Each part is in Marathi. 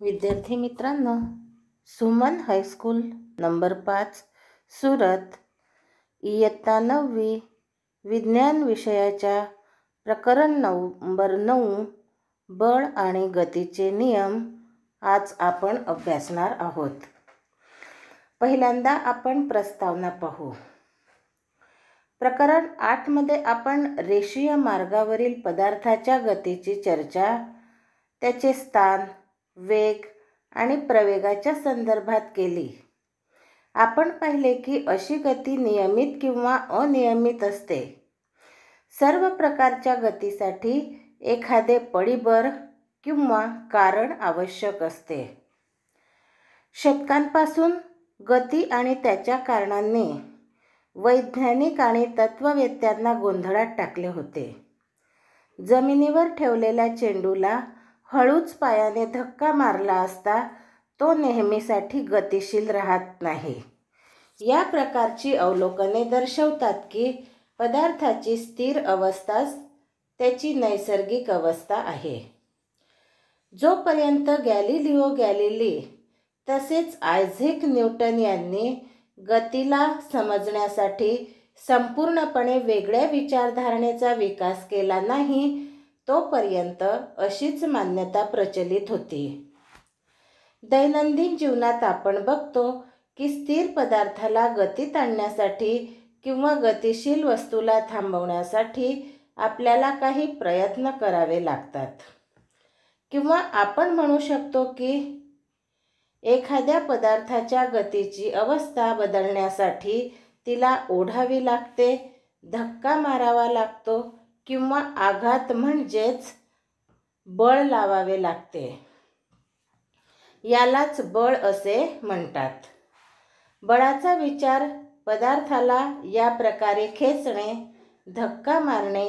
विद्यार्थी मित्रांनो, सुमन हायस्कूल नंबर 5 सुरत इयत्ता 9वी विज्ञान विषयाच्या प्रकरण नंबर 9 बळ आणि गतीचे नियम आज आपण अभ्यासणार आहोत. पहिल्यांदा आपण प्रस्तावना पाहू. प्रकरण 8 मध्ये आपण रेषीय मार्गावरील पदार्थाच्या गतीची चर्चा, त्याचे स्थान, वेग आणि प्रवेगाच्या संदर्भात केली. आपण पाहिले की अशी गती नियमित किंवा अनियमित असते. सर्व प्रकारच्या गतीसाठी एखादे परिबळ किंवा कारण आवश्यक असते. शतकांपासून गती आणि त्याच्या कारणांनी वैज्ञानिक आणि तत्ववेत्त्यांना गोंधळात टाकले होते. जमिनीवर ठेवलेल्या चेंडूला हळूच पायाने धक्का मारला असता तो नेहमीसाठी गतिशील राहत नाही. या प्रकारची अवलोकने दर्शवतात की पदार्थाची स्थिर अवस्थाच त्याची नैसर्गिक अवस्था आहे. जोपर्यंत गॅलिलिओ गॅलिली तसेच आयझॅक न्यूटन यांनी गतीला समजण्यासाठी संपूर्णपणे वेगळ्या विचारधारणेचा विकास केला नाही, तोपर्यंत अशीच मान्यता प्रचलित होती. दैनंदिन जीवनात आपण बघतो की स्थिर पदार्थाला गतीत आणण्यासाठी किंवा गतिशील वस्तूला थांबवण्यासाठी आपल्याला काही प्रयत्न करावे लागतात. किंवा आपण म्हणू शकतो की एखाद्या पदार्थाच्या गतीची अवस्था बदलण्यासाठी तिला ओढावी लागते, धक्का मारावा लागतो किंवा आघात म्हणजेच बळ लावावे लागते. यालाच बळ असे म्हणतात. बळाचा विचार पदार्थाला या प्रकारे खेचणे, धक्का मारणे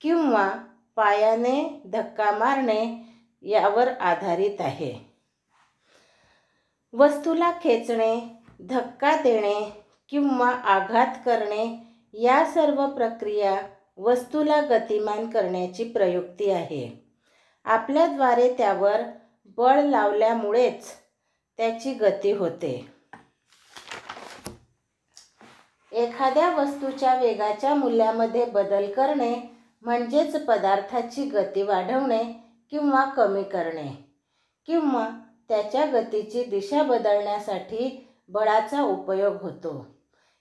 किंवा पायाने धक्का मारणे यावर आधारित आहे. वस्तूला खेचणे, धक्का देणे किंवा आघात करणे या सर्व प्रक्रिया वस्तूला गतिमान करण्याची प्रयुक्ती आहे. आपल्याद्वारे त्यावर बळ लावल्यामुळेच त्याची गती होते. एखाद्या वस्तूच्या वेगाच्या मूल्यामध्ये बदल करणे म्हणजेच पदार्थाची गती वाढवणे किंवा कमी करणे किंवा त्याच्या गतीची दिशा बदलण्यासाठी बळाचा उपयोग होतो.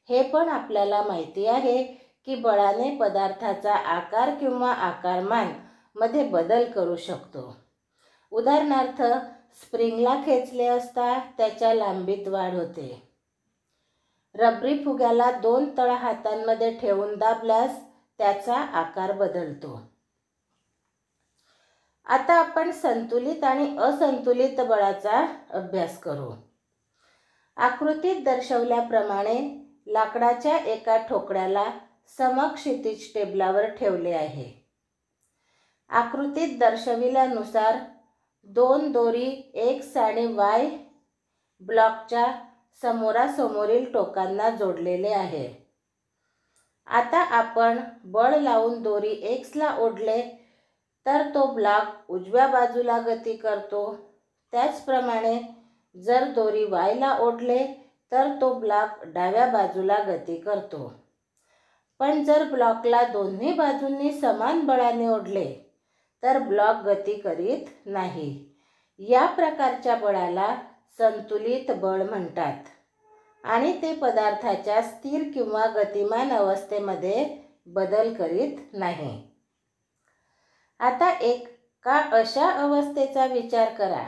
हे पण आपल्याला माहिती आहे की बळाने पदार्थाचा आकार किंवा आकारमान मध्ये बदल करू शकतो. उदाहरणार्थ, स्प्रिंगला खेचले असता त्याच्या लांबीत वाढ होते. रबरी फुग्याला 2 तळहातांमध्ये ठेवून दाबल्यास त्याचा आकार बदलतो. आता आपण संतुलित आणि असंतुलित बळाचा अभ्यास करू. आकृतीत दर्शवल्याप्रमाणे लाकडाच्या एका ठोकळ्याला समक्षितिज टेबलावर ठेवले आहे. आकृतीत दर्शविल्यानुसार 2 दोरी X आणि Y ब्लॉकच्या समोरासमोरील टोकांना जोडलेले आहे. आता आपण बळ लावून दोरी X ला ओढले तर तो ब्लॉक उजव्या बाजूला गती करतो. त्याचप्रमाणे जर दोरी Y ला ओढले तर तो ब्लॉक डाव्या बाजूला गती करतो. पण जर ब्लॉकला दोन्ही बाजूंनी समान बळाने ओढले तर ब्लॉक गती करीत नाही. या प्रकारच्या बळाला संतुलित बळ म्हणतात आणि ते पदार्थाच्या स्थिर किंवा गतिमान अवस्थेमध्ये बदल करीत नाही. आता एका अशा अवस्थेचा विचार करा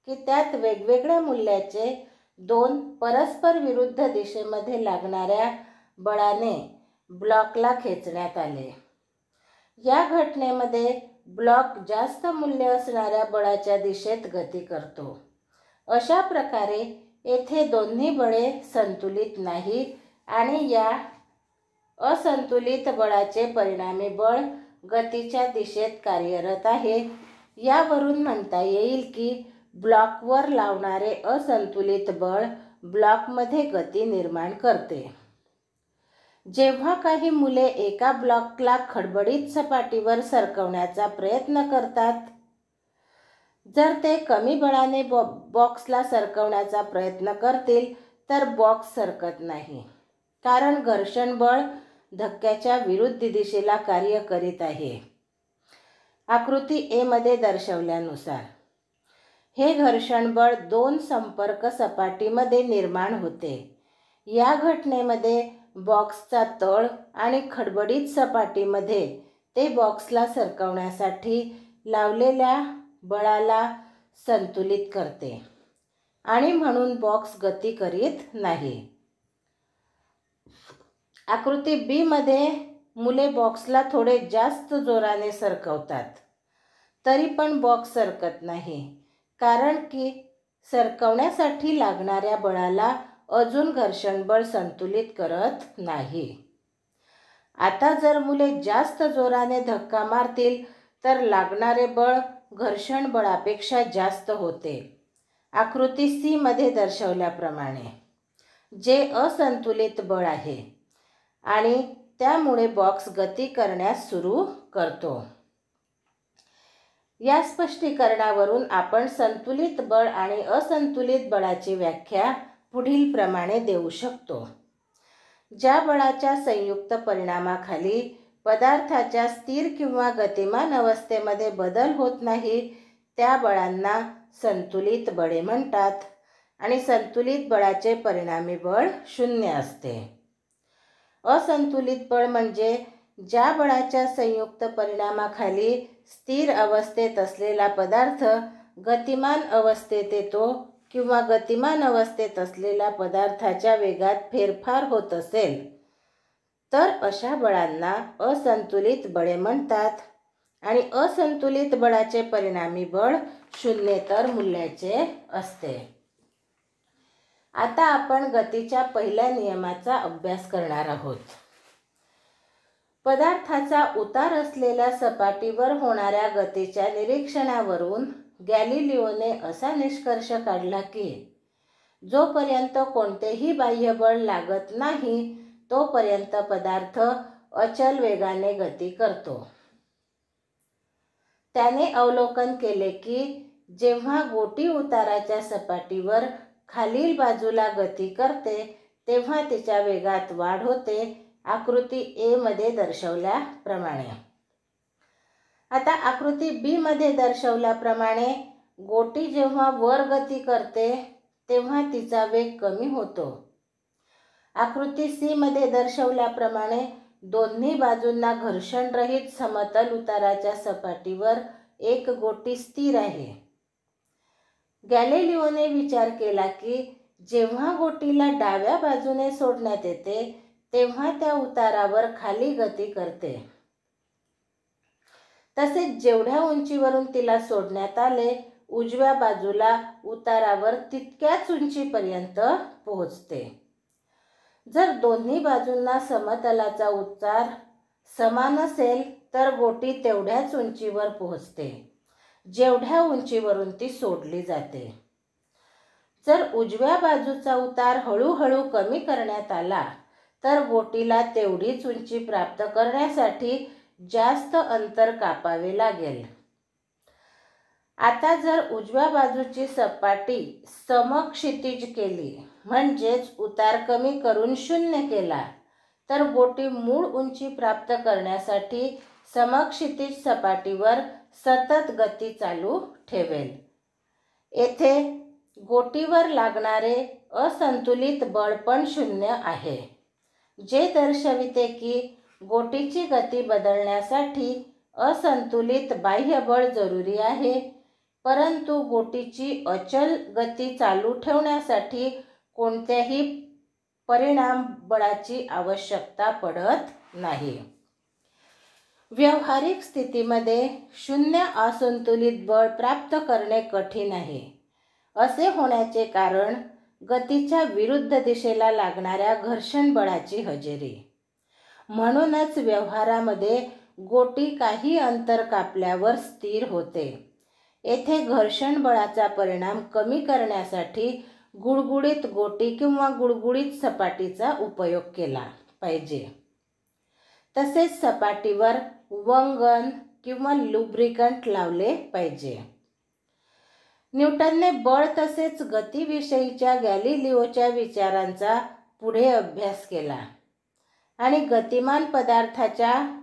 की त्यात वेगवेगळ्या मूल्याचे 2 परस्पर विरुद्ध दिशेमध्ये लागणाऱ्या बळाने ब्लॉकला खेचण्यात आले. या घटनेमध्ये ब्लॉक जास्त मूल्य असणाऱ्या बळाच्या दिशेत गती करतो. अशा प्रकारे येथे दोन्ही बळे संतुलित नाही आणि या असंतुलित बळाचे परिणामी बळ गतीच्या दिशेत कार्यरत आहे. यावरून म्हणता येईल की ब्लॉकवर लावणारे असंतुलित बळ ब्लॉकमध्ये गती निर्माण करते. जेव्हा काही मुले एका ब्लॉकला खडबडीत सपाटीवर सरकवण्याचा प्रयत्न करतात जर ते कमी बळाने बॉक्सला सरकवण्याचा प्रयत्न करतील तर बॉक्स सरकत नाही, कारण घर्षण बळ धक्क्याच्या विरुद्ध दिशेला कार्य करीत आहे. आकृती ए मध्ये दर्शवल्यानुसार हे घर्षण बळ दोन संपर्क सपाटीमध्ये निर्माण होते. या घटनेमध्ये बॉक्सचा तळ आणि खडबडीत सपाटीमध्ये ते बॉक्सला सरकवण्यासाठी लावलेल्या बळाला संतुलित करते आणि म्हणून बॉक्स गती करीत नाही. आकृती बी मध्ये मुले बॉक्सला थोडे जास्त जोराने सरकवतात, तरी पण बॉक्स सरकत नाही, कारण की सरकवण्यासाठी लागणाऱ्या बळाला अजून घर्षण बळ संतुलित करत नाही. आता जर मुले जास्त जोराने धक्का मारतील तर लागणारे बळ घर्षण बळापेक्षा जास्त होते. आकृती सी मध्ये दर्शवल्याप्रमाणे जे असंतुलित बळ आहे आणि त्यामुळे बॉक्स गती करण्यास सुरू करतो. या स्पष्टीकरणावरून आपण संतुलित बळ आणि असंतुलित बळाची व्याख्या पुढील प्रमाणे देऊ शकतो. ज्या बळाच्या संयुक्त परिणामाखाली पदार्थाच्या स्थिर किंवा गतिमान अवस्थेमध्ये बदल होत नाही त्या बळांना संतुलित बळे म्हणतात आणि संतुलित बळाचे परिणामी बळ 0 असते. असंतुलित बळ म्हणजे ज्या बळाच्या संयुक्त परिणामाखाली स्थिर अवस्थेत असलेला पदार्थ गतिमान अवस्थेत येतो किंवा गतिमान अवस्थेत असलेल्या पदार्थाच्या वेगात फेरफार होत असेल तर अशा बळांना असंतुलित बळे म्हणतात आणि असंतुलित बळाचे परिणामी बळ 0 मूल्याचे असते. आता आपण गतीच्या पहिल्या नियमाचा अभ्यास करणार आहोत. पदार्थाचा उतार असलेल्या सपाटीवर होणाऱ्या गतीच्या निरीक्षणावरून गॅलिलिओने असा निष्कर्ष काढला की जोपर्यंत कोणतेही बाह्य बळ लागत नाही तोपर्यंत पदार्थ अचल वेगाने गती करतो. त्याने अवलोकन केले की जेव्हा गोटी उताराच्या सपाटीवर खालील बाजूला गती करते तेव्हा तिच्या वेगात वाढ होते, आकृती ए मध्ये दर्शवल्याप्रमाणे. आता आकृती बी मध्ये दर्शवल्याप्रमाणे गोटी जेव्हा वर गती करते तेव्हा तिचा वेग कमी होतो. आकृती सी मध्ये दर्शवल्याप्रमाणे दोन्ही बाजूंना घर्षणरहित समतल उताराच्या सपाटीवर एक गोटी स्थिर आहे. गॅलिलिओने विचार केला की जेव्हा गोटीला डाव्या बाजूने सोडण्यात येते तेव्हा त्या उतारावर खाली गती करते. तसेच जेवढ्या उंचीवरून तिला सोडण्यात आले उजव्या बाजूला उतारावर तितक्याच उंचीपर्यंत पोहोचते. जर दोन्ही बाजूंना समतलाचा उतार समान असेल तर गोटी तेवढ्याच उंचीवर पोहोचते जेवढ्या उंचीवरून ती सोडली जाते. जर उजव्या बाजूचा उतार हळूहळू कमी करण्यात आला तर गोटीला तेवढीच उंची प्राप्त करण्यासाठी जास्त अंतर कापावे लागेल. आता जर उजव्या बाजूची सपाटी समक्षितिज केली म्हणजेच उतार कमी करून 0 केला तर गोटी मूळ उंची प्राप्त करण्यासाठी समक्षितिज सपाटीवर सतत गती चालू ठेवेल. येथे गोटीवर लागणारे असंतुलित बळ पण 0 आहे, जे दर्शविते की गोटीची गती बदलण्यासाठी असंतुलित बाह्य बळ जरुरी आहे, परंतु गोटीची अचल गती चालू ठेवण्यासाठी कोणत्याही परिणाम बळाची आवश्यकता पडत नाही. व्यावहारिक स्थितीमध्ये 0 असंतुलित बळ प्राप्त करणे कठीण आहे. असे होण्याचे कारण गतीच्या विरुद्ध दिशेला लागणाऱ्या घर्षण बळाची हजेरी. म्हणूनच व्यवहारामध्ये गोटी काही अंतर कापल्यावर स्थिर होते. येथे घर्षण बळाचा परिणाम कमी करण्यासाठी गुळगुळीत गोटी किंवा गुळगुळीत सपाटीचा उपयोग केला पाहिजे. तसेच सपाटीवर वंगण किंवा लुब्रिकंट लावले पाहिजे. न्यूटनने बळ तसेच गतीविषयीच्या गॅलिलिओच्या विचारांचा पुढे अभ्यास केला आणि गतिमान पदार्थाच्या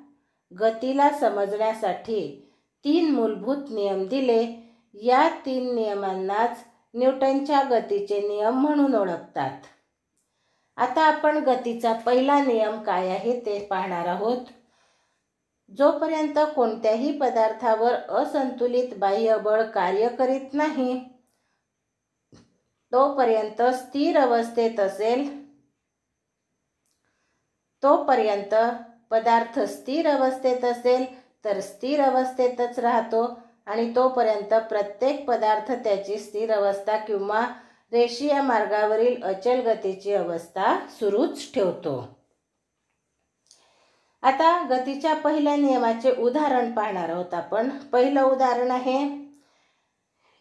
गतीला समजण्यासाठी 3 मूलभूत नियम दिले. या 3 नियमांनाच न्यूटनच्या गतीचे नियम म्हणून ओळखतात. आता आपण गतीचा पहिला नियम काय आहे ते पाहणार आहोत. जोपर्यंत कोणत्याही पदार्थावर असंतुलित बाह्य बळ कार्य करीत नाही तोपर्यंत पदार्थ स्थिर अवस्थेत असेल तर स्थिर अवस्थेतच राहतो आणि तोपर्यंत प्रत्येक पदार्थ त्याची स्थिर अवस्था किंवा रेषीय मार्गावरील अचल गतीची अवस्था सुरूच ठेवतो. आता गतीच्या पहिल्या नियमाचे उदाहरण पाहणार आहोत आपण. पहिलं उदाहरण आहे,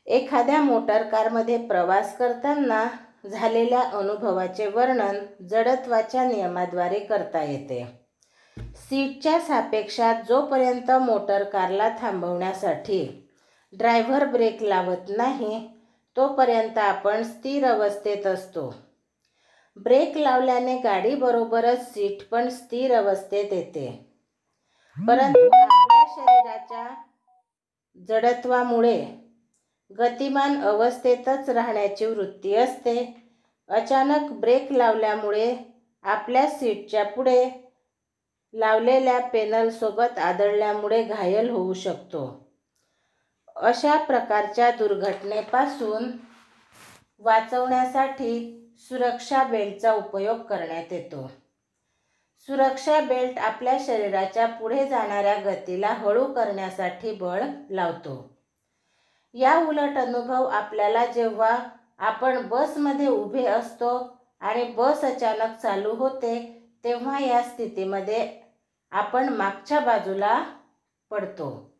एखाद्या मोटार कारमध्ये प्रवास करताना झालेल्या अनुभवाचे वर्णन जडत्वाच्या नियमाद्वारे करता येते. सीटच्या सापेक्षात जोपर्यंत मोटार कारला थांबवण्यासाठी ड्रायव्हर ब्रेक लावत नाही तोपर्यंत आपण स्थिर अवस्थेत असतो. ब्रेक लावल्याने गाडीबरोबरच सीट पण स्थिर अवस्थेत येते. परंतु आपल्या शरीराच्या जडत्वामुळे गतिमान अवस्थेतच राहण्याची वृत्ती असते. अचानक ब्रेक लावल्यामुळे आपल्या सीटच्या पुढे लावलेल्या पेनलसोबत आदळल्यामुळे घायल होऊ शकतो. अशा प्रकारच्या दुर्घटनेपासून वाचवण्यासाठी सुरक्षा बेल्टचा उपयोग करण्यात येतो. सुरक्षा बेल्ट आपल्या शरीराच्या पुढे जाणाऱ्या गतीला हळू करण्यासाठी बळ लावतो. या उलट अनुभव आपल्याला जेव्हा आपण बसमध्ये उभे असतो आणि बस अचानक चालू होते तेव्हा या स्थितीमध्ये आपण मागच्या बाजूला पडतो.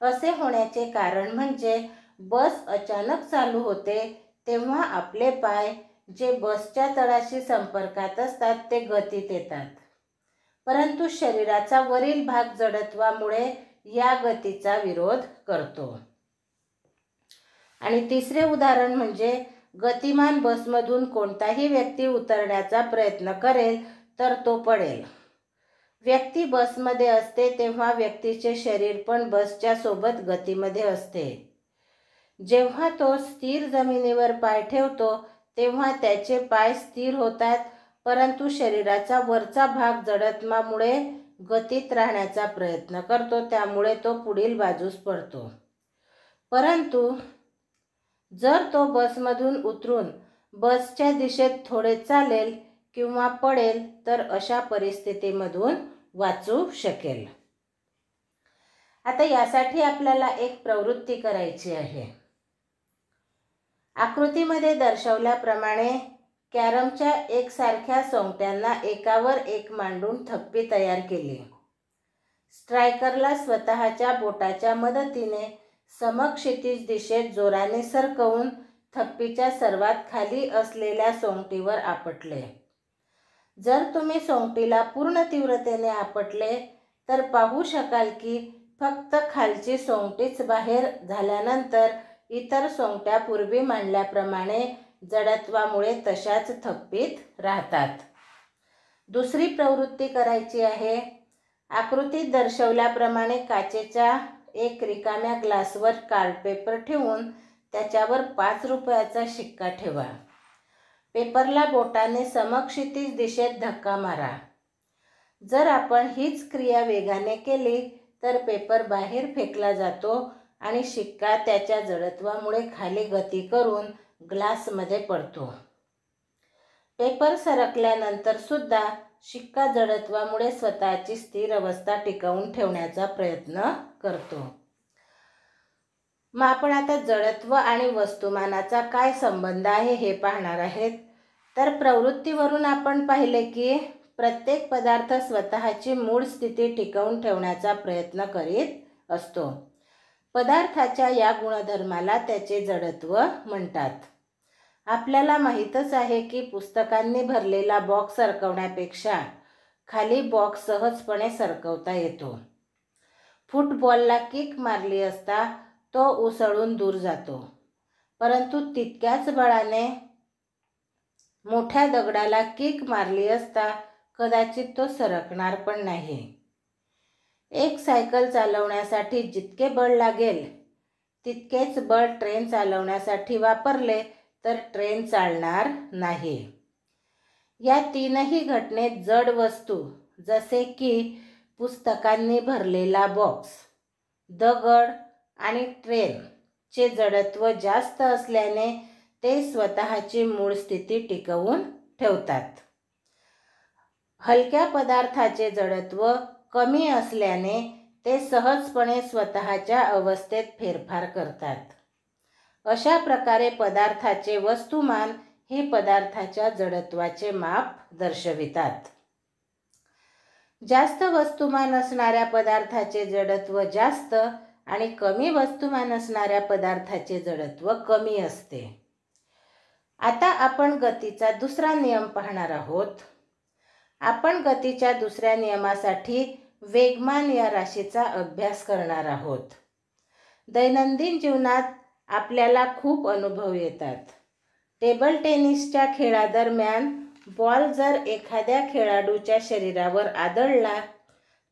असे होण्याचे कारण म्हणजे बस अचानक चालू होते तेव्हा आपले पाय जे बसच्या तळाशी संपर्कात असतात ते गतीत येतात, परंतु शरीराचा वरील भाग जडत्वामुळे या गतीचा विरोध करतो. आणि तिसरे उदाहरण म्हणजे गतिमान बसमधून कोणताही व्यक्ती उतरण्याचा प्रयत्न करेल तर तो पडेल. व्यक्ती बसमध्ये असते तेव्हा व्यक्तीचे शरीर पण बसच्या सोबत गतीमध्ये असते. जेव्हा तो स्थिर जमिनीवर पाय ठेवतो तेव्हा त्याचे पाय स्थिर होतात, परंतु शरीराचा वरचा भाग जडत्वामुळे गतीत राहण्याचा प्रयत्न करतो, त्यामुळे तो पुढील बाजूस पडतो. परंतु जर तो बसमधून उतरून बसच्या दिशेत थोडे चालेल किंवा पडेल तर अशा परिस्थितीमधून वाचू शकेल. आता यासाठी आपल्याला एक प्रवृत्ती करायची आहे. आकृतीमध्ये दर्शवल्याप्रमाणे कॅरमच्या एकसारख्या सोंगट्यांना एकावर एक मांडून थप्पी तयार केली. स्ट्रायकरला स्वतःच्या बोटाच्या मदतीने समक्षितिज दिशेत जोराने सरकवून थप्पीच्या सर्वात खाली असलेल्या सोंगटीवर आपटले. जर तुम्ही सोंगटीला पूर्ण तीव्रतेने आपटले तर पाहू शकाल की फक्त खालची सोंगटीच बाहेर झाल्यानंतर इतर सोंगट्या पूर्वी मांडल्याप्रमाणे जडत्वामुळे तशाच थप्पीत राहतात. दुसरी प्रवृत्ती करायची आहे. आकृतीत दर्शवल्याप्रमाणे काचेच्या एक रिकाम्या ग्लासवर कार्ड पेपर ठेवून त्याच्यावर 5 रुपयाचा शिक्का ठेवा. पेपरला बोटाने समक्षितिज दिशेत धक्का मारा. जर आपण हीच क्रिया वेगाने केली तर पेपर बाहेर फेकला जातो आणि शिक्का त्याच्या जडत्वामुळे खाली गती करून ग्लासमध्ये पडतो. पेपर सरकल्यानंतर सुद्धा शिक्का जडत्वामुळे स्वतःची स्थिर अवस्था टिकवून ठेवण्याचा प्रयत्न करतो. मग आपण आता जडत्व आणि वस्तुमानाचा काय संबंध आहे हे पाहणार आहेत. तर प्रवृत्तीवरून आपण पाहिले की प्रत्येक पदार्थ स्वतःची मूळ स्थिती टिकवून ठेवण्याचा प्रयत्न करीत असतो. पदार्थाच्या या गुणधर्माला त्याचे जडत्व म्हणतात. आपल्याला माहीतच आहे की पुस्तकांनी भरलेला बॉक्स सरकवण्यापेक्षा खाली बॉक्स सहजपणे सरकवता येतो. फुटबॉलला किक मारली असता तो उसळून दूर जातो. परंतु तितक्याच बळाने मोठ्या दगडाला किक मारली असता कदाचित तो सरकणार पण नाही. एक सायकल चालवण्यासाठी जितके बळ लागेल तितकेच बळ ट्रेन चालवण्यासाठी वापरले तर ट्रेन चालणार नाही. या तीनही घटनेत जड वस्तू जसे की पुस्तकांनी भरलेला बॉक्स, दगड आणि ट्रेनचे जडत्व जास्त असल्याने ते स्वतःची मूळ स्थिती टिकवून ठेवतात. हलक्या पदार्थाचे जडत्व कमी असल्याने ते सहजपणे स्वतःच्या अवस्थेत फेरफार करतात. अशा प्रकारे पदार्थाचे वस्तुमान हे पदार्थाच्या जडत्वाचे माप दर्शवितात. जास्त वस्तुमान असणाऱ्या पदार्थाचे जडत्व जास्त आणि कमी वस्तुमान असणाऱ्या पदार्थाचे जडत्व कमी असते. आता आपण गतीचा दुसरा नियम पाहणार आहोत. आपण गतीच्या दुसऱ्या नियमासाठी वेगमान या राशीचा अभ्यास करणार आहोत. दैनंदिन जीवनात आपल्याला खूप अनुभव येतात. टेबल टेनिसच्या खेळादरम्यान बॉल जर एखाद्या खेळाडूच्या शरीरावर आदळला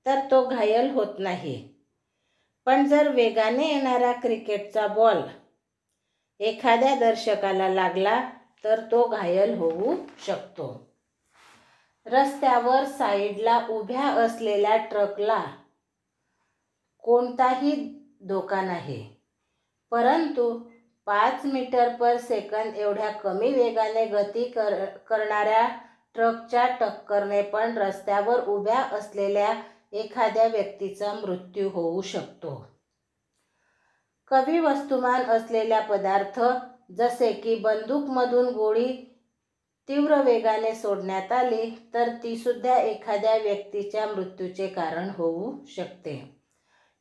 तर तो घायल होत नाही. पण जर वेगाने येणारा क्रिकेटचा बॉल एखाद्या दर्शकाला लागला तर तो घायल होऊ शकतो. रस्त्यावर साईडला उभ्या असलेल्या ट्रकला कोणताही धोका नाही, परंतु 5 मीटर पर सेकंद एवढ्या कमी वेगाने गती करणाऱ्या ट्रकच्या टक्करने पण रस्त्यावर उभ्या असलेल्या एखाद्या व्यक्तीचा मृत्यू होऊ शकतो. कमी वस्तुमान असलेल्या पदार्थ जसे की बंदूकमधून गोळी तीव्र वेगाने सोडण्यात आली तर ती सुद्धा एखाद्या व्यक्तीच्या मृत्यूचे कारण होऊ शकते.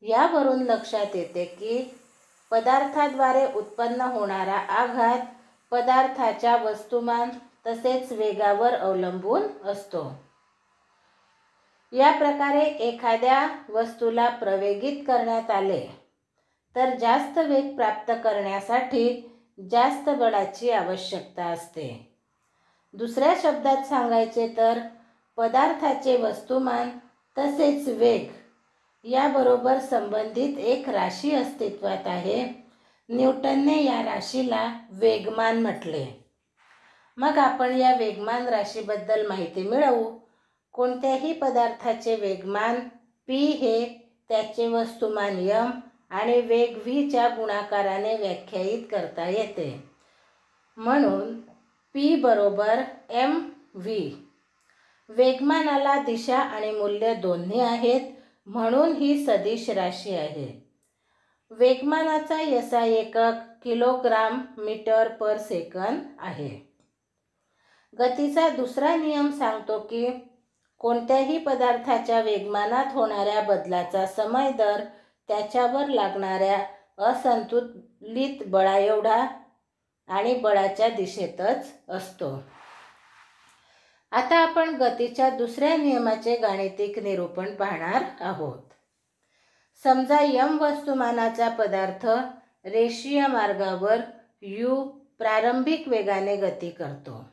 यावरून लक्षात येते की पदार्थाद्वारे उत्पन्न होणारा आघात पदार्थाच्या वस्तुमान तसेच वेगावर अवलंबून असतो. या प्रकारे एखाद्या वस्तूला प्रवेगित करण्यात आले तर जास्त वेग प्राप्त करण्यासाठी जास्त बळाची आवश्यकता असते. दुसऱ्या शब्दात सांगायचे तर पदार्थाचे वस्तुमान तसेच वेग याबरोबर संबंधित एक राशी अस्तित्वात आहे. न्यूटनने या राशीला वेगमान म्हटले. मग आपण या वेगमान राशीबद्दल माहिती मिळवू. कोणत्याही पदार्थाचे वेगमान p हे त्याचे वस्तुमान m आणि वेग v च्या गुणाकाराने व्याख्यायित करता येते. म्हणून p बरोबर mv. वेगमानाला दिशा आणि मूल्य दोन्ही आहेत म्हणून ही सदिश राशी आहे. वेगमानाचा SI एकक किलोग्राम मीटर पर सेकंद आहे. गतीचा दुसरा नियम सांगतो की कोणत्याही पदार्थाच्या वेगमानात होणाऱ्या बदलाचा समय दर त्याच्यावर लागणाऱ्या असंतुलित बळाएवढा आणि बळाच्या दिशेतच असतो. आता आपण गतीच्या दुसऱ्या नियमाचे गाणितिक निरूपण पाहणार आहोत. समजा m वस्तुमानाचा पदार्थ रेषीय मार्गावर u प्रारंभिक वेगाने गती करतो.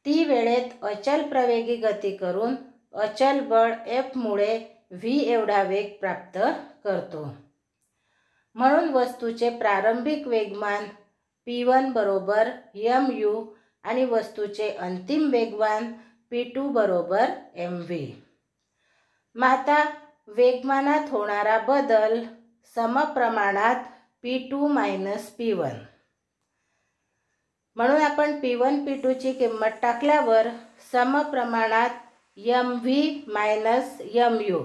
t वेळेत अचल प्रवेगी गती करून अचल बळ F मुळे v एवढा वेग प्राप्त करतो. म्हणून वस्तूचे प्रारंभिक वेगमान p1 बरोबर mu आणि वस्तूचे अंतिम वेगमान p2 बरोबर mv. आता वेगमानात होणारा बदल समप्रमाणात p2 मायनस p1. म्हणून आपण p1 p2 ची किंमत टाकल्यावर समप्रमाणात mv मायनस mu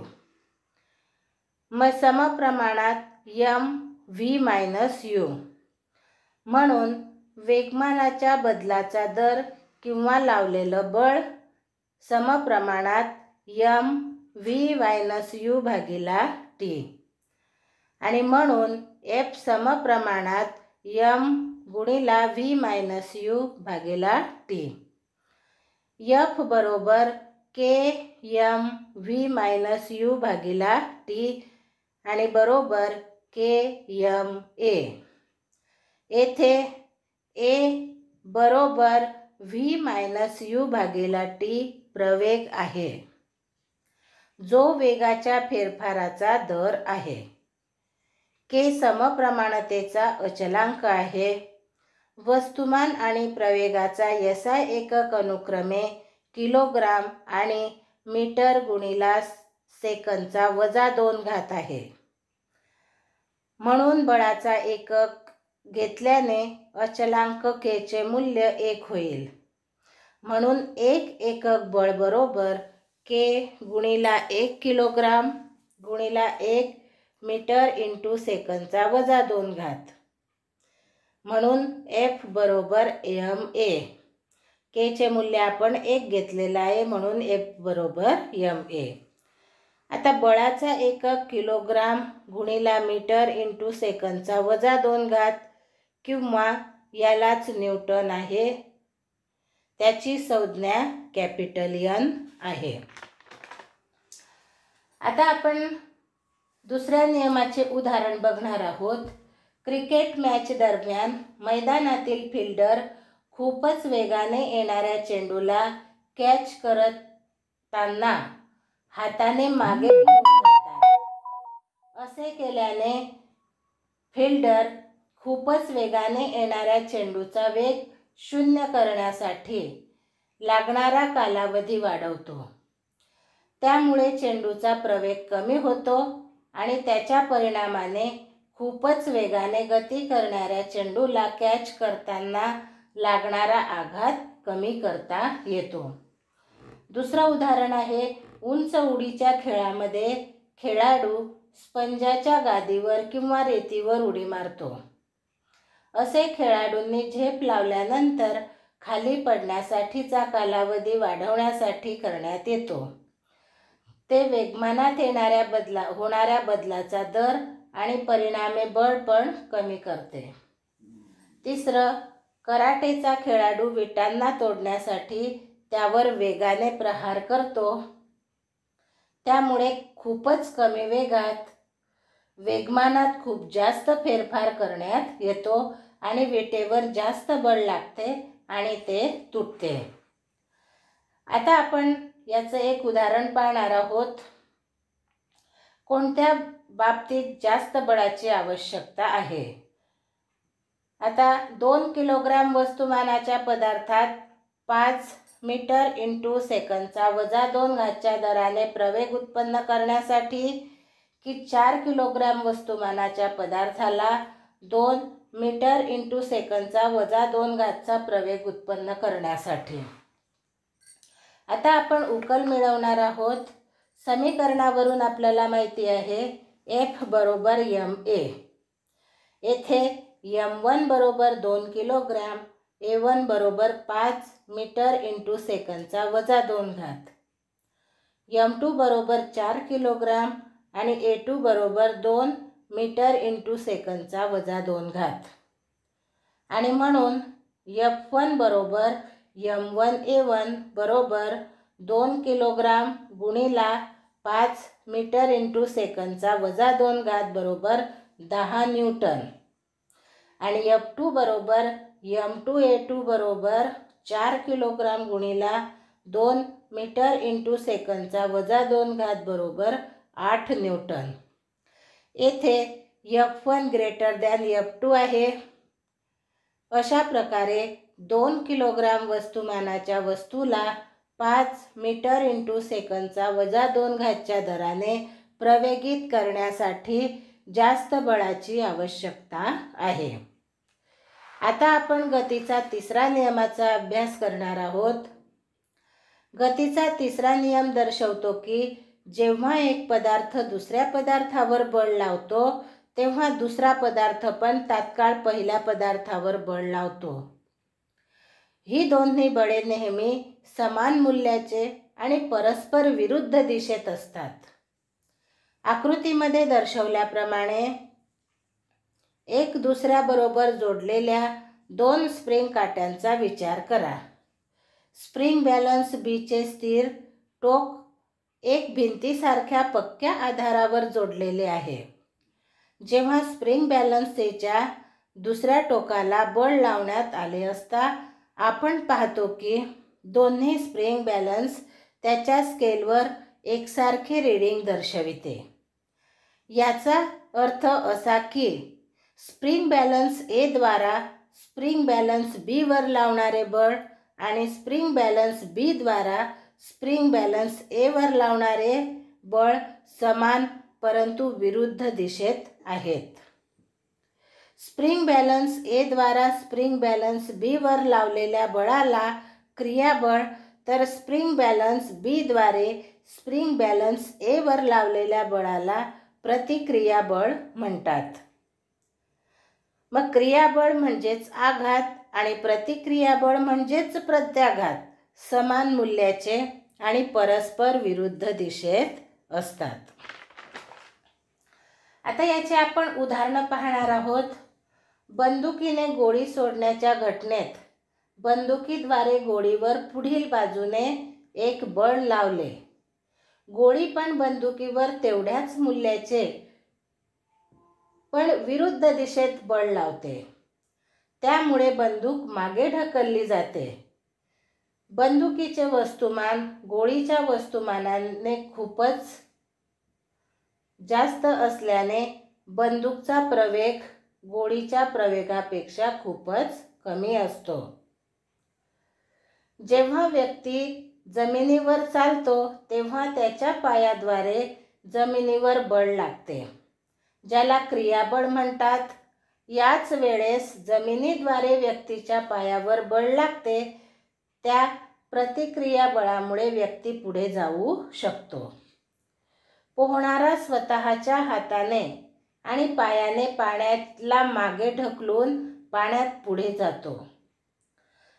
मग समप्रमाणात mv मायनस u. म्हणून वेगमानाच्या बदलाचा दर किंवा लावलेलं बळ समप्रमाणात mv मायनस u भागिला t आणि म्हणून F समप्रमाणात m गुणिला v minus u भागिला t. F बरोबर k m v minus u भागिला t आणि बरोबर k m a. येथे ए बरोबर व्ही मायनस यू भागिले टी प्रवेग आहे, जो वेगाच्या फेरफाराचा दर आहे. के समप्रमाणतेचा अचलांक आहे. वस्तुमान आणि प्रवेगाचा SI एकक अनुक्रमे किलोग्राम आणि मीटर गुणिला सेकंदचा -2 आहे. म्हणून बळाचा एकक घेतल्याने अचलांक के चे मूल्य 1 होईल. म्हणून 1 एकक बळ बरोबर के गुणिला 1 किलोग्राम गुणिला 1 मीटर इंटू सेकंदचा -2. म्हणून F बरोबर ma. के चे मूल्य आपण 1 घेतलेलं आहे, म्हणून F बरोबर ma. आता बळाचा एकक किलोग्राम गुणिला मीटर इंटू सेकंदचा -2 किंवा यालाच न्यूटन आहे. त्याची संज्ञा कॅपिटल N आहे. आता आपण दुसऱ्या नियमाचे उदाहरण बघणार आहोत. क्रिकेट मॅच दरम्यान मैदानातील फिल्डर खूपच वेगाने येणाऱ्या चेंडूला कॅच करताना हाताने मागे घेऊन जातात. असे केल्याने फिल्डर खूपच वेगाने येणाऱ्या चेंडूचा वेग 0 करण्यासाठी लागणारा कालावधी वाढवतो. त्यामुळे चेंडूचा प्रवेग कमी होतो आणि त्याच्या परिणामाने खूपच वेगाने गती करणाऱ्या चेंडूला कॅच करताना लागणारा आघात कमी करता येतो. दुसरं उदाहरण आहे. उंच उडीच्या खेळामध्ये खेळाडू स्पंजाच्या गादीवर किंवा रेतीवर उडी मारतो. असे खेळाडूंनी झेप लावल्यानंतर खाली पडण्यासाठीचा कालावधी वाढवण्यासाठी करण्यात येतो. ते वेगमानात होणाऱ्या बदलाचा दर आणि परिणामी बळ पण कमी करते. तिसरं, कराटेचा खेळाडू विटांना तोडण्यासाठी त्यावर वेगाने प्रहार करतो. त्यामुळे खूपच कमी वेगमानात खूप जास्त फेरफार करण्यात येतो आणि विटेवर जास्त बळ लागते आणि ते तुटते. आता आपण याचं एक उदाहरण पाहणार आहोत. कोणत्या बाबतीत जास्त बळाची आवश्यकता आहे? आता 2 किलोग्राम वस्तुमानाच्या पदार्थात 5 मीटर इंटू सेकंदचा -2 दराने प्रवेग उत्पन्न करण्यासाठी की 4 किलोग्राम वस्तुमानाच्या पदार्थाला 2 मीटर इंटू सेकंदचा -2 प्रवेग उत्पन्न करण्यासाठी. आता आपण उकल मिळवणार आहोत. समीकरणावरून आपल्याला माहिती आहे F बरोबर ma. येथे m1 बरोबर 2 किलोग्राम, a1 बरोबर 5 मीटर इंटू सेकंदचा -2, m2 बरोबर 4 किलोग्राम आणि a2 बरोबर 2 मीटर इंटू सेकंदचा -2. आणि म्हणून F1 बरोबर m1a1 बरोबर 2 किलोग्राम गुणिला 5 मीटर इंटू सेकंदचा -2 बरोबर 10 न्यूटन. आणि F2 बरोबर m2a2 बरोबर 4 किलोग्राम गुणिला 2 मीटर इंटू सेकंदचा -2 बरोबर 8 न्यूटन. येथे F1 ग्रेटर दॅन F2 आहे. अशा प्रकारे 2 किलोग्राम वस्तुमानाच्या वस्तूला 5 मीटर इंटू सेकंदचा -2 दराने प्रवेगित करण्यासाठी जास्त बळाची आवश्यकता आहे. आता आपण गतीचा तिसरा नियमाचा अभ्यास करणार आहोत. गतीचा तिसरा नियम दर्शवतो की जेव्हा एक पदार्थ दुसऱ्या पदार्थावर बळ लावतो तेव्हा दुसरा पदार्थ पण तात्काळ पहिल्या पदार्थावर बळ लावतो. ही दोन्ही बळे नेहमी समान मूल्याचे आणि परस्पर विरुद्ध दिशेत असतात. आकृतीमध्ये दर्शवल्याप्रमाणे एक दुसऱ्याबरोबर जोडलेल्या 2 स्प्रिंग काट्यांचा विचार करा. स्प्रिंग बॅलन्स बीचे स्थिर टोक एक भिंतीसारख्या पक्क्या आधारावर जोडलेले आहे. जेव्हा स्प्रिंग बॅलन्स सीच्या दुसऱ्या टोकाला बळ लावण्यात आले असता आपण पाहतो की दोन्ही स्प्रिंग बॅलन्स त्याच्या स्केलवर एकसारखे रीडिंग दर्शविते. याचा अर्थ असा की स्प्रिंग बॅलन्स ए द्वारा स्प्रिंग बॅलन्स बी वर लावणारे बळ आणि स्प्रिंग बॅलन्स बी द्वारा स्प्रिंग बॅलन्स ए वर लावणारे बळ समान परंतु विरुद्ध दिशेत आहेत. स्प्रिंग बॅलन्स ए द्वारा स्प्रिंग बॅलन्स बी वर लावलेल्या बळाला क्रियाबळ तर स्प्रिंग बॅलन्स बी द्वारे स्प्रिंग बॅलन्स ए वर लावलेल्या बळाला प्रतिक्रियाबळ म्हणतात. मग क्रियाबळ म्हणजेच आघात आणि प्रतिक्रियाबळ म्हणजेच प्रत्याघात समान मूल्याचे आणि परस्पर विरुद्ध दिशेत असतात. आता याचे आपण उदाहरणं पाहणार आहोत. बंदुकीने गोळी सोडण्याच्या घटनेत बंदुकीद्वारे गोळीवर पुढील बाजूने एक बळ लावले. गोळी पण बंदुकीवर तेवढ्याच मूल्याचे पण विरुद्ध दिशेत बळ लावते. त्यामुळे बंदूक मागे ढकलली जाते. बंदुकीचे वस्तुमान गोळीच्या वस्तुमानाने खूपच जास्त असल्याने बंदूकचा प्रवेग गोळीच्या प्रवेगापेक्षा खूपच कमी असतो. जेव्हा व्यक्ती जमिनीवर चालतो तेव्हा त्याच्या पायाद्वारे जमिनीवर बळ लागते, ज्याला क्रियाबळ म्हणतात. याच वेळेस जमिनीद्वारे व्यक्तीच्या पायावर बळ लागते, त्या प्रतिक्रिया बळामुळे व्यक्ती पुढे जाऊ शकतो. पोहणारा स्वतःच्या हाताने आणि पायाने पाण्याला मागे ढकलून पाण्यात पुढे जातो.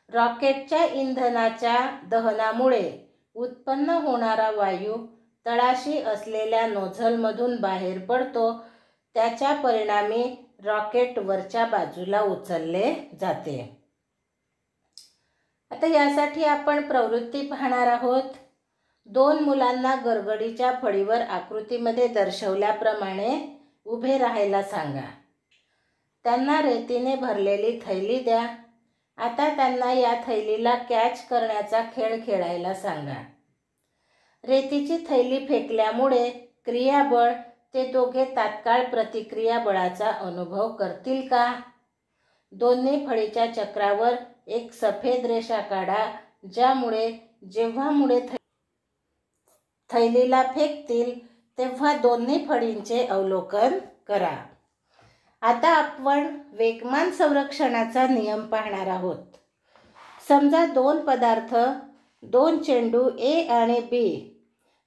रॉकेटच्या इंधनाच्या दहनामुळे उत्पन्न होणारा वायू तळाशी असलेल्या नोझलमधून बाहेर पडतो. त्याच्या परिणामी रॉकेट वरच्या बाजूला उचलले जाते. आता यासाठी आपण प्रवृत्ती पाहणार आहोत. 2 मुलांना गरगडीच्या फळीवर आकृतीमध्ये दर्शवल्याप्रमाणे उभे राहायला सांगा. त्यांना रेतीने भरलेली थैली द्या. आता त्यांना या थैलीला कॅच करण्याचा खेळ खेळायला सांगा. रेतीची थैली फेकल्यामुळे क्रियाबळ ते दोघे तात्काळ प्रतिक्रिया बळाचा अनुभव करतील का? दोन्ही फळीच्या चक्रावर एक सफेद रेषा काढा, ज्यामुळे जेव्हा मुळे थैलीला फेकतील तेव्हा दोन्ही फळींचे अवलोकन करा. आता आपण वेगमान संरक्षणाचा नियम पाहणार आहोत. समजा 2 पदार्थ 2 चेंडू ए आणि बी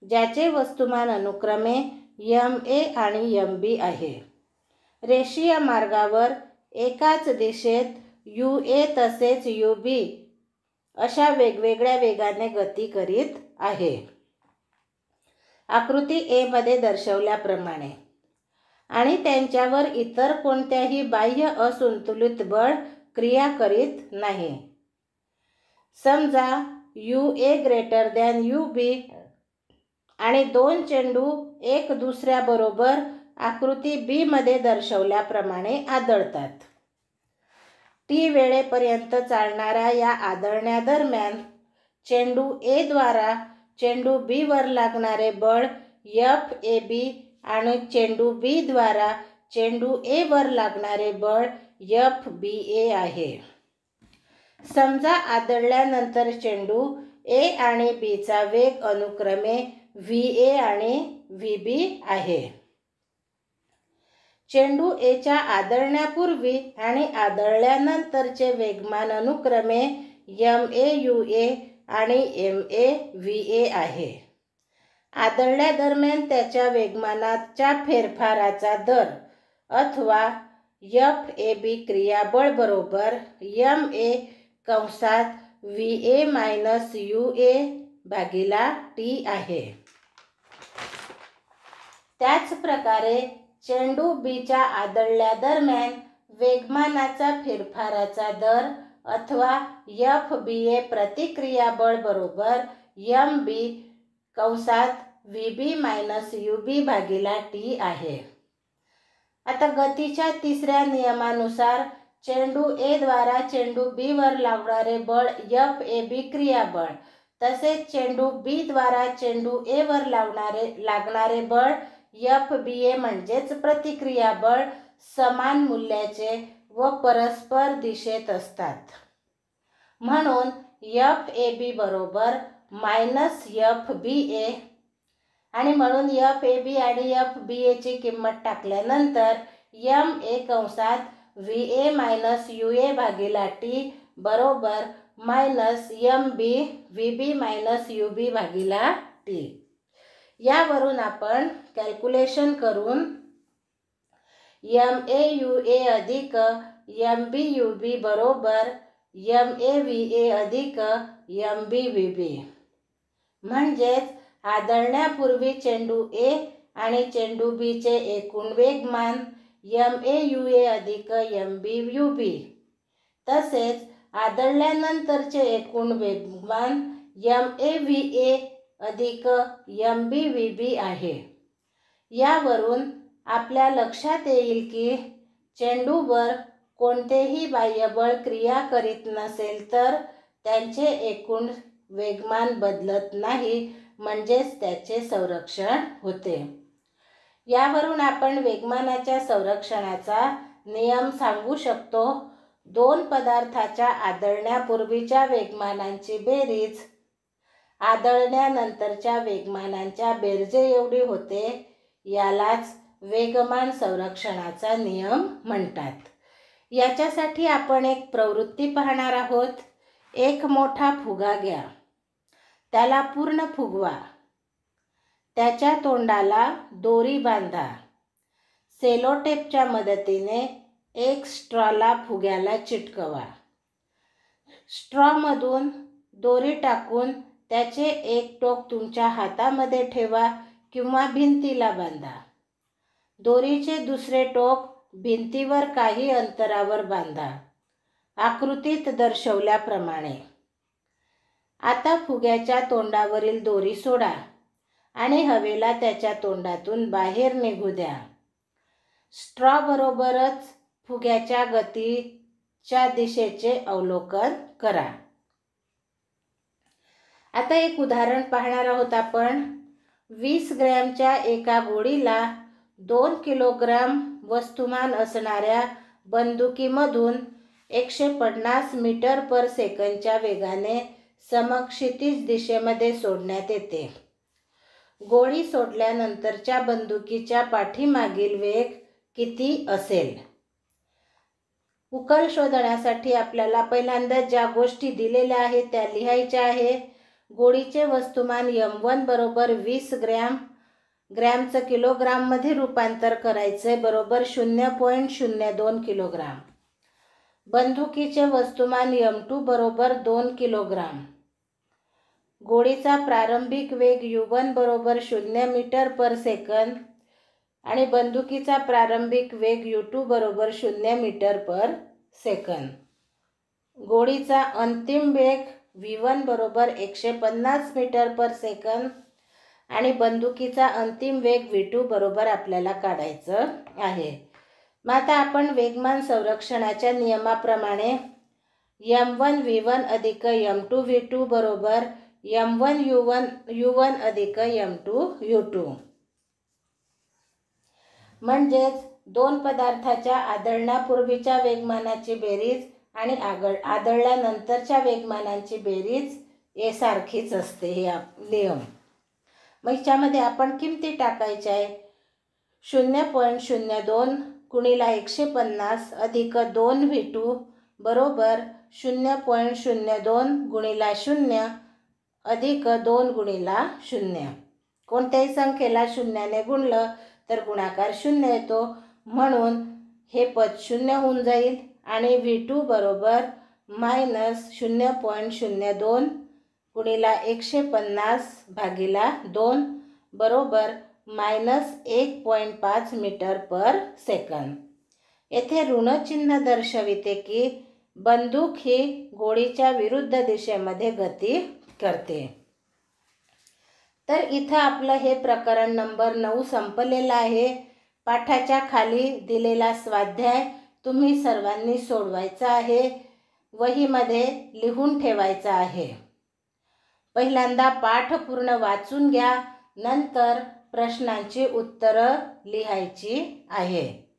ज्याचे वस्तुमान अनुक्रमे MA आणि MB आहे, रेषीय मार्गावर एकाच दिशेत UA तसेच UB अशा वेगवेगळ्या वेगाने गती करीत आहे, आकृती A मध्ये दर्शवल्याप्रमाणे, आणि त्यांच्यावर इतर कोणत्याही बाह्य असंतुलित बळ क्रिया करीत नाही. समजा UA ग्रेटर दॅन UB आणि 2 चेंडू एक दुसऱ्याबरोबर आकृती B मध्ये दर्शवल्याप्रमाणे आदळतात. T वेळेपर्यंत चालणाऱ्या या आदळण्यादरम्यान चेंडू A द्वारा चेंडू B वर लागणारे बळ FAB आणि चेंडू B द्वारा चेंडू A वर लागणारे बळ FBA आहे. समजा आदळल्यानंतर चेंडू A आणि B चा वेग अनुक्रमे VA आणि VB आहे. चेंडू A च्या आदळण्यापूर्वी आणि आदळल्यानंतरचे वेगमान अनुक्रमे MAUA आणि MAVA आहे. आदळल्यादरम्यान त्याच्या वेगमानाच्या फेरफाराचा दर अथवा FAB क्रियाबळ बरोबर MA कंसात VA - UA भागिला T आहे. त्याच प्रकारे चेंडू B च्या आदळल्यादरम्यान वेगमानाचा फेरफाराचा दर अथवा FBA प्रतिक्रियाबळ बरोबर MB कंसात VB - UB भागिला T आहे. आता गतीच्या तिसऱ्या नियमानुसार चेंडू ए द्वारा चेंडू बी वर लागणारे बळ FAB क्रियाबळ, तसेच चेंडू बी द्वारा चेंडू ए वर लागणारे बळ FBA म्हणजेच प्रतिक्रिया बळ समान मूल्याचे व परस्पर दिशेत असतात. म्हणून FAB बरोबर -FBA आणि म्हणून FAB आणि FBA ची किंमत टाकल्यानंतर MA कंसात VA - UA भागिले T बरोबर -MB VB - UB भागिले T. यावरून आपण कॅल्क्युलेशन करून MAUA अधिक MBUB बरोबर MAVA अधिक MBVB म्हणजेच आदळण्यापूर्वी चेंडू ए आणि चेंडू बीचे एकूण वेगमान MAUA अधिक MBUB तसेच आदळल्यानंतरचे एकूण वेगमान MAVA अधिक MBVB आहे. यावरून आपल्या लक्षात येईल की चेंडूवर कोणतेही बाह्यबळ क्रिया करीत नसेल तर त्यांचे एकूण वेगमान बदलत नाही, म्हणजेच त्याचे संरक्षण होते. यावरून आपण वेगमानाच्या संरक्षणाचा नियम सांगू शकतो. दोन पदार्थाच्या आदळण्यापूर्वीच्या वेगमानांची बेरीज आदळण्यानंतरच्या वेगमानांच्या बेरजे एवढी होते. यालाच वेगमान संरक्षणाचा नियम म्हणतात. याच्यासाठी आपण एक प्रवृत्ती पाहणार आहोत. एक मोठा फुगा घ्या, त्याला पूर्ण फुगवा, त्याच्या तोंडाला दोरी बांधा. सेलोटेपच्या मदतीने एक स्ट्रॉला फुग्याला चिटकवा. स्ट्रॉमधून दोरी टाकून त्याचे एक टोक तुमच्या हातामध्ये ठेवा किंवा भिंतीला बांधा. दोरीचे दुसरे टोक भिंतीवर काही अंतरावर बांधा, आकृतीत दर्शवल्याप्रमाणे. आता फुग्याच्या तोंडावरील दोरी सोडा आणि हवेला त्याच्या तोंडातून बाहेर निघू द्या. स्ट्रॉ बरोबरच फुग्याच्या गतीच्या दिशेचे अवलोकन करा. आता एक उदाहरण पाहणार आहोत आपण. 20 ग्रॅमच्या एका गोळीला 2 किलोग्राम वस्तुमान असणाऱ्या बंदुकीमधून 150 मीटर पर सेकंदच्या वेगाने समक्षितिज दिशेमध्ये सोडण्यात येते. गोळी सोडल्यानंतरच्या बंदुकीच्या पाठीमागील वेग किती असेल? उकल शोधण्यासाठी आपल्याला पहिल्यांदा ज्या गोष्टी दिलेल्या आहेत त्या लिहायच्या आहे. गोळीचे वस्तुमान M1 बरोबर 20 ग्रॅम, ग्रॅमचं किलोग्राममध्ये रूपांतर करायचे बरोबर 0.02 किलोग्राम. बंदुकीचे वस्तुमान M2 बरोबर 2 किलोग्राम. गोळीचा प्रारंभिक वेग U1 बरोबर 0 मीटर पर सेकंद आणि बंदुकीचा प्रारंभिक वेग U2 बरोबर 0 मीटर पर सेकंद. गोळीचा अंतिम वेग V1 बरोबर 150 मीटर पर सेकंद आणि बंदुकीचा अंतिम वेग V2 बरोबर आपल्याला काढायचं आहे. मग आता आपण वेगमान संरक्षणाच्या नियमाप्रमाणे M1 V1 अधिक M2 V2 बरोबर M1 U1 अधिक M2 U2. म्हणजेच दोन पदार्थाच्या आदळण्यापूर्वीच्या वेगमानाची बेरीज आणि आदळल्यानंतरच्या वेगमानांची बेरीज हे सारखीच असते. हे नियम. मग याच्यामध्ये आपण किमती टाकायच्या आहे. 0.02 गुणिला 150 अधिक 2 V2 बरोबर 0.02 गुणिला 0 अधिक 2 गुणिला 0. कोणत्याही संख्येला 0 ने गुणलं तर गुणाकार 0 येतो, म्हणून हे पद 0 होऊन जाईल आणि V2 बरोबर -0.02 गुणिला 150 भागिला 2 बरोबर -1.5 मीटर पर सेकंद. येथे ऋणचिन्ह दर्शविते की बंदूक ही गोळीच्या विरुद्ध दिशेमध्ये गती करते. तर इथं आपलं हे प्रकरण नंबर 9 संपलेलं आहे. पाठाच्या खाली दिलेला स्वाध्याय तुम्ही सर्वांनी सोडवायचा आहे, वहीमध्ये लिहून ठेवायचा आहे. पहिल्यांदा पाठ पूर्ण वाचून घ्या, नंतर प्रश्नांची उत्तरं लिहायची आहे.